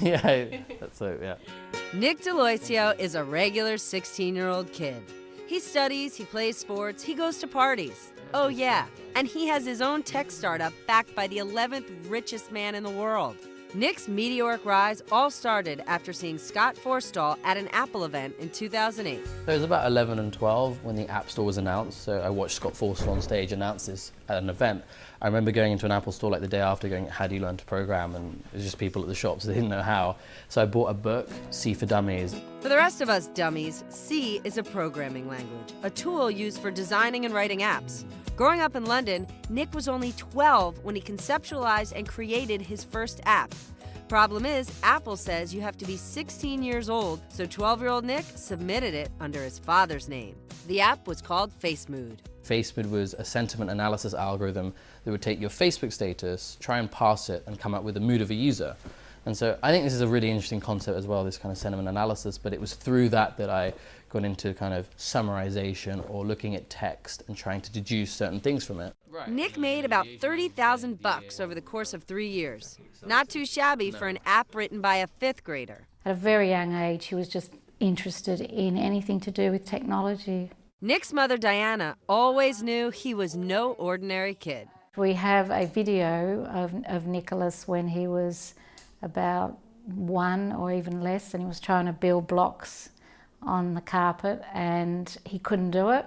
Yeah, that's so, yeah. Nick DeLoisio is a regular 16-year-old kid. He studies, he plays sports, he goes to parties. Oh yeah, and he has his own tech startup backed by the 11th richest man in the world. Nick's meteoric rise all started after seeing Scott Forstall at an Apple event in 2008. So it was about 11 and 12 when the App Store was announced, so I watched Scott Forstall on stage announce this at an event. I remember going into an Apple Store like the day after going, how do you learn to program? And it was just people at the shops that didn't know how. So I bought a book, C for Dummies. For the rest of us dummies, C is a programming language, a tool used for designing and writing apps. Growing up in London, Nick was only 12 when he conceptualized and created his first app. Problem is, Apple says you have to be 16 years old, so 12-year-old Nick submitted it under his father's name. The app was called FaceMood. FaceMood was a sentiment analysis algorithm that would take your Facebook status, try and parse it, and come up with the mood of a user. And so I think this is a really interesting concept as well, this kind of sentiment analysis, but it was through that that I got into kind of summarization or looking at text and trying to deduce certain things from it. Nick made about $30,000 over the course of 3 years. Not too shabby for an app written by a 5th grader. At a very young age, he was just interested in anything to do with technology. Nick's mother, Diana, always knew he was no ordinary kid. We have a video of Nicholas when he was about 1 or even less, and he was trying to build blocks on the carpet and he couldn't do it.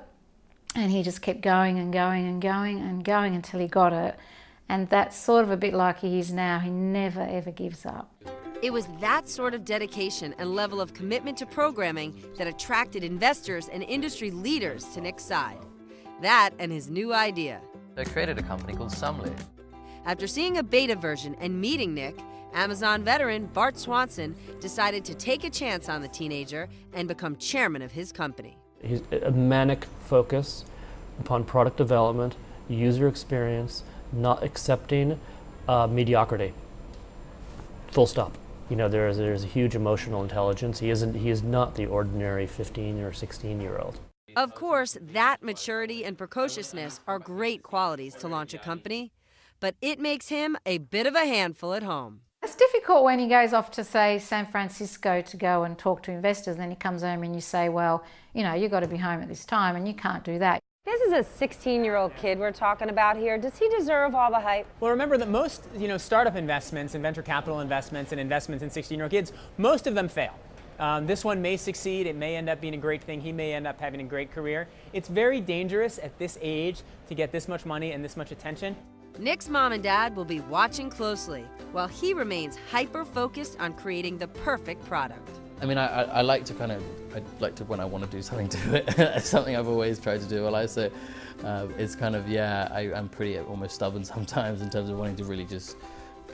And he just kept going and going and going and going until he got it. And that's sort of a bit like he is now. He never, ever gives up. It was that sort of dedication and level of commitment to programming that attracted investors and industry leaders to Nick's side. That and his new idea. I created a company called Sumly. After seeing a beta version and meeting Nick, Amazon veteran Bart Swanson decided to take a chance on the teenager and become chairman of his company. He's a manic focus upon product development, user experience, not accepting mediocrity. Full stop. You know, there's a huge emotional intelligence. He is not the ordinary 15 or 16-year-old. Of course, that maturity and precociousness are great qualities to launch a company, but it makes him a bit of a handful at home. It's difficult when he goes off to, say, San Francisco to go and talk to investors, and then he comes home and you say, well, you know, you've got to be home at this time, and you can't do that. This is a 16-year-old kid we're talking about here. Does he deserve all the hype? Well, remember that most, startup investments and venture capital investments and investments in 16-year-old kids, most of them fail. This one may succeed. It may end up being a great thing. He may end up having a great career. It's very dangerous at this age to get this much money and this much attention. Nick's mom and dad will be watching closely while he remains hyper-focused on creating the perfect product. I mean, I like to when I want to do something, do it. It's something I've always tried to do in my life, so it's kind of, yeah, I'm pretty almost stubborn sometimes in terms of wanting to really just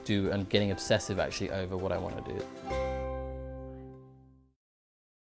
do and getting obsessive actually over what I want to do.